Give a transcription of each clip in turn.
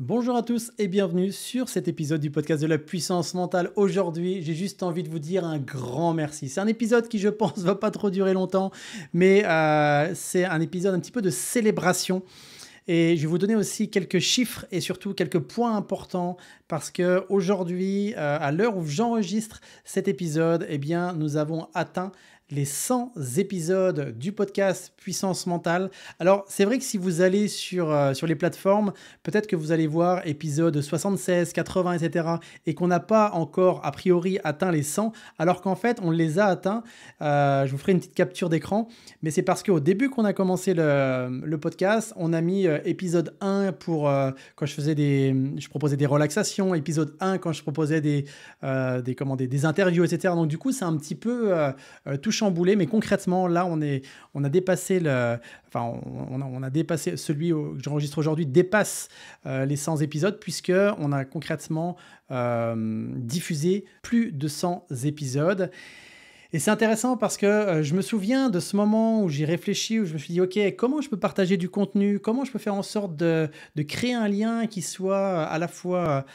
Bonjour à tous et bienvenue sur cet épisode du podcast de la puissance mentale. Aujourd'hui, j'ai juste envie de vous dire un grand merci. C'est un épisode qui, je pense, va pas trop durer longtemps, mais c'est un épisode un petit peu de célébration. Et je vais vous donner aussi quelques chiffres et surtout quelques points importants parce que aujourd'hui, à l'heure où j'enregistre cet épisode, eh bien, nous avons atteint les 100 épisodes du podcast Puissance Mentale. Alors, c'est vrai que si vous allez sur les plateformes, peut-être que vous allez voir épisode 76, 80, etc. et qu'on n'a pas encore, a priori, atteint les 100, alors qu'en fait, on les a atteints. Je vous ferai une petite capture d'écran, mais c'est parce qu'au début qu'on a commencé le podcast, on a mis épisode 1 pour quand je proposais des relaxations, épisode 1 quand je proposais des interviews, etc. Donc, du coup, c'est un petit peu tout chamboulé, mais concrètement, là, on a dépassé on a dépassé celui que j'enregistre aujourd'hui dépasse les 100 épisodes puisque on a concrètement diffusé plus de 100 épisodes. Et c'est intéressant parce que je me souviens de ce moment où j'ai réfléchi, où je me suis dit, OK, comment je peux partager du contenu? Comment je peux faire en sorte de créer un lien qui soit à la fois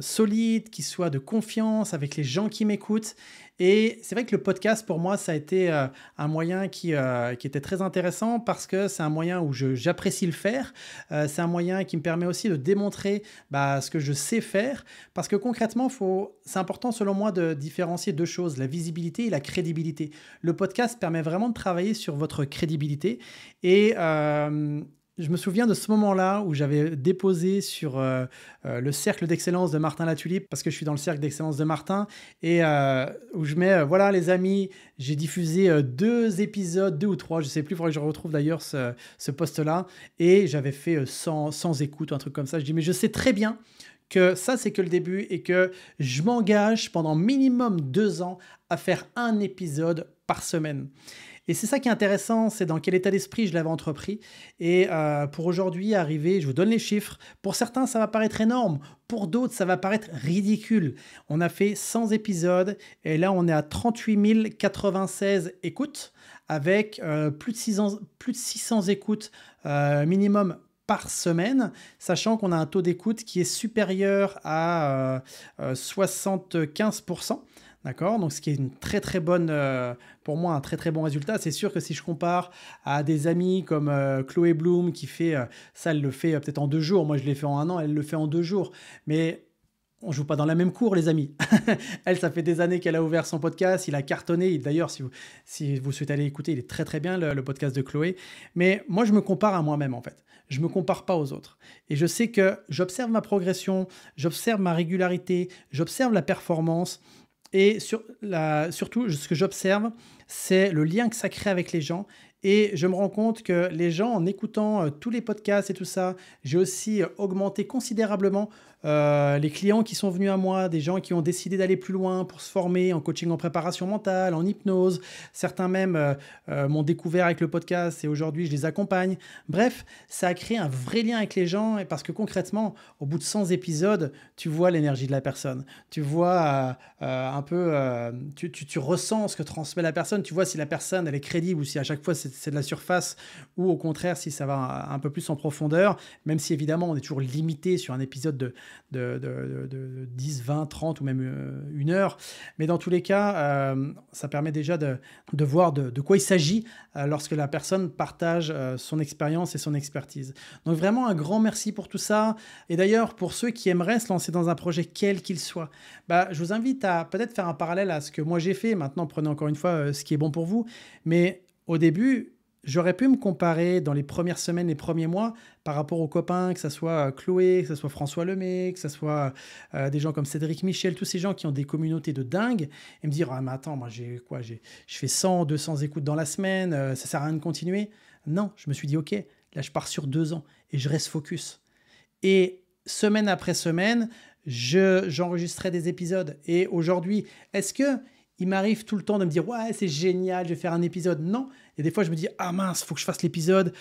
solide, qui soit de confiance avec les gens qui m'écoutent? Et c'est vrai que le podcast, pour moi, ça a été un moyen qui était très intéressant parce que c'est un moyen où j'apprécie le faire. C'est un moyen qui me permet aussi de démontrer ce que je sais faire. Parce que concrètement, c'est important selon moi de différencier deux choses, la visibilité et la crédibilité. Le podcast permet vraiment de travailler sur votre crédibilité. Et je me souviens de ce moment-là où j'avais déposé sur le cercle d'excellence de Martin Latulippe, parce que je suis dans le cercle d'excellence de Martin, et où je mets, voilà les amis, j'ai diffusé 2 ou 3, je ne sais plus, il faudrait que je retrouve d'ailleurs ce post-là, et j'avais fait 100 écoutes, un truc comme ça. Je dis, mais je sais très bien que ça, c'est que le début et que je m'engage pendant minimum 2 ans à faire un épisode par semaine. Et c'est ça qui est intéressant, c'est dans quel état d'esprit je l'avais entrepris. Et pour aujourd'hui, arriver, je vous donne les chiffres. Pour certains, ça va paraître énorme. Pour d'autres, ça va paraître ridicule. On a fait 100 épisodes et là, on est à 38 096 écoutes avec plus de 600 écoutes minimum par semaine, sachant qu'on a un taux d'écoute qui est supérieur à 75%. D'accord? Donc, ce qui est une très très bonne, pour moi, un très très bon résultat. C'est sûr que si je compare à des amis comme Chloé Bloom qui fait ça, elle le fait peut-être en 2 jours. Moi, je l'ai fait en 1 an, elle le fait en 2 jours. Mais on joue pas dans la même cour, les amis. Elle, ça fait des années qu'elle a ouvert son podcast. Il a cartonné. D'ailleurs, si vous souhaitez aller écouter, il est très très bien, le podcast de Chloé. Mais moi, je me compare à moi-même, en fait. Je me compare pas aux autres. Et je sais que j'observe ma progression, j'observe ma régularité, j'observe la performance. Et surtout, ce que j'observe, c'est le lien que ça crée avec les gens. Et je me rends compte que les gens, en écoutant tous les podcasts et tout ça, j'ai aussi augmenté considérablement les clients qui sont venus à moi, des gens qui ont décidé d'aller plus loin pour se former en coaching en préparation mentale, en hypnose. Certains même m'ont découvert avec le podcast et aujourd'hui, je les accompagne. Bref, ça a créé un vrai lien avec les gens et parce que concrètement, au bout de 100 épisodes, tu vois l'énergie de la personne. Tu vois un peu, tu ressens ce que transmet la personne. Tu vois si la personne, elle est crédible ou si à chaque fois, c'est de la surface ou au contraire, si ça va un peu plus en profondeur, même si évidemment, on est toujours limité sur un épisode de 10, 20, 30 ou même 1 heure. Mais dans tous les cas, ça permet déjà de voir de quoi il s'agit lorsque la personne partage son expérience et son expertise. Donc vraiment un grand merci pour tout ça. Et d'ailleurs, pour ceux qui aimeraient se lancer dans un projet quel qu'il soit, je vous invite à peut-être faire un parallèle à ce que moi j'ai fait. Maintenant, prenez encore une fois ce qui est bon pour vous. Mais au début, j'aurais pu me comparer dans les premières semaines, les premiers mois, par rapport aux copains, que ce soit Chloé, que ce soit François Lemay, que ce soit des gens comme Cédric Michel, tous ces gens qui ont des communautés de dingue, et me dire, ah mais attends, moi je fais 100, 200 écoutes dans la semaine, ça sert à rien de continuer. Non, je me suis dit, ok, là je pars sur 2 ans et je reste focus. Et semaine après semaine, j'enregistrais des épisodes. Et aujourd'hui, est-ce que il m'arrive tout le temps de me dire « Ouais, c'est génial, je vais faire un épisode ». Non, Et des fois, je me dis, ah mince, faut que je fasse l'épisode.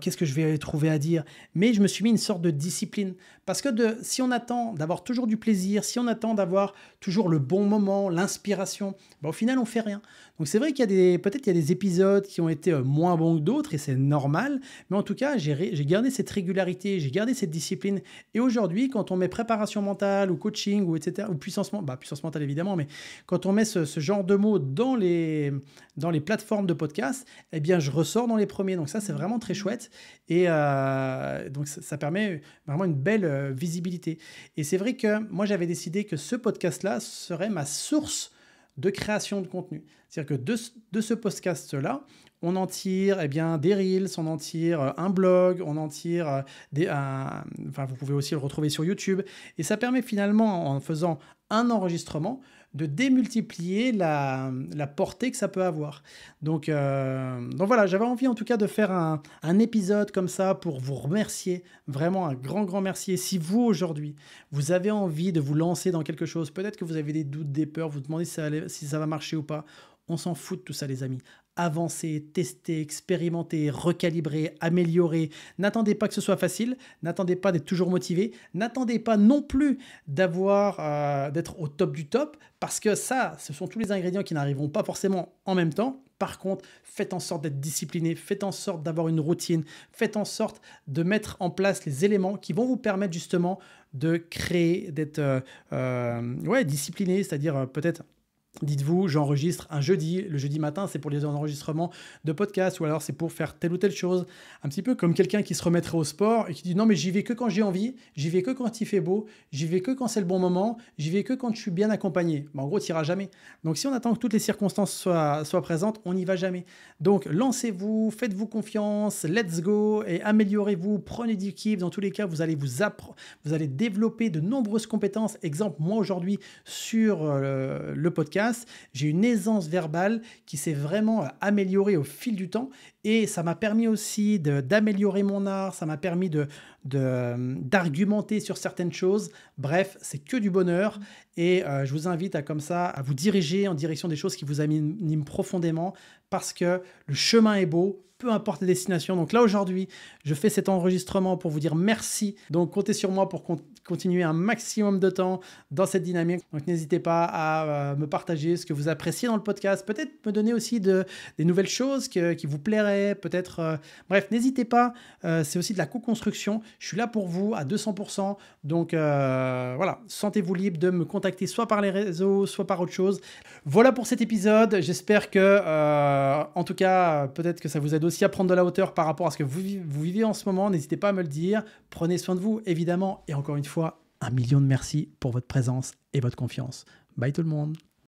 Qu'est-ce que je vais trouver à dire? Mais je me suis mis une sorte de discipline. Parce que si on attend d'avoir toujours du plaisir, si on attend d'avoir toujours le bon moment, l'inspiration, au final, on fait rien. Donc c'est vrai qu'il y a peut-être il y a des épisodes qui ont été moins bons que d'autres et c'est normal. Mais en tout cas, j'ai gardé cette régularité, j'ai gardé cette discipline. Et aujourd'hui, quand on met préparation mentale ou coaching ou etc., ou puissance mentale évidemment, mais quand on met ce genre de mots dans les plateformes de podcast, eh bien, je ressors dans les premiers. Donc ça, c'est vraiment très chouette. Et donc ça permet vraiment une belle visibilité. Et c'est vrai que moi, j'avais décidé que ce podcast-là serait ma source de création de contenu. C'est-à-dire que de ce podcast-là, on en tire des reels, on en tire un blog, on en tire vous pouvez aussi le retrouver sur YouTube. Et ça permet finalement, en faisant un enregistrement, de démultiplier la portée que ça peut avoir. Donc voilà, j'avais envie en tout cas de faire un épisode comme ça pour vous remercier, vraiment un grand merci. Et si vous aujourd'hui, vous avez envie de vous lancer dans quelque chose, peut-être que vous avez des doutes, des peurs, vous demandez si ça va marcher ou pas, on s'en fout de tout ça les amis. Avancez, testez, expérimentez, recalibrez, améliorez. N'attendez pas que ce soit facile, n'attendez pas d'être toujours motivé, n'attendez pas non plus d'être au top du top, parce que ça, ce sont tous les ingrédients qui n'arriveront pas forcément en même temps. Par contre, faites en sorte d'être discipliné, faites en sorte d'avoir une routine, faites en sorte de mettre en place les éléments qui vont vous permettre justement de créer, d'être discipliné, c'est-à-dire peut-être... Dites-vous, j'enregistre un jeudi, le jeudi matin, c'est pour les enregistrements de podcasts ou alors c'est pour faire telle ou telle chose. Un petit peu comme quelqu'un qui se remettrait au sport et qui dit non mais j'y vais que quand j'ai envie, j'y vais que quand il fait beau, j'y vais que quand c'est le bon moment, j'y vais que quand je suis bien accompagné. En gros, tu n'iras jamais. Donc si on attend que toutes les circonstances soient présentes, on n'y va jamais. Donc lancez-vous, faites-vous confiance, let's go et améliorez-vous, prenez du kiff. Dans tous les cas, vous allez développer de nombreuses compétences. Exemple, moi aujourd'hui sur le podcast, j'ai une aisance verbale qui s'est vraiment améliorée au fil du temps et ça m'a permis aussi d'améliorer mon art, ça m'a permis d'argumenter sur certaines choses. Bref, c'est que du bonheur et je vous invite à vous diriger en direction des choses qui vous animent profondément parce que le chemin est beau, peu importe la destination. Donc là, aujourd'hui, je fais cet enregistrement pour vous dire merci. Donc, comptez sur moi pour continuer un maximum de temps dans cette dynamique. Donc, n'hésitez pas à me partager ce que vous appréciez dans le podcast. Peut-être me donner aussi des nouvelles choses qui vous plairaient. Peut-être... bref, n'hésitez pas. C'est aussi de la co-construction. Je suis là pour vous à 200%. Donc, voilà, sentez-vous libre de me contacter soit par les réseaux, soit par autre chose. Voilà pour cet épisode. J'espère que, en tout cas, peut-être que ça vous aide aussi à prendre de la hauteur par rapport à ce que vous vivez en ce moment. N'hésitez pas à me le dire. Prenez soin de vous, évidemment. Et encore une fois, 1 million de merci pour votre présence et votre confiance. Bye tout le monde.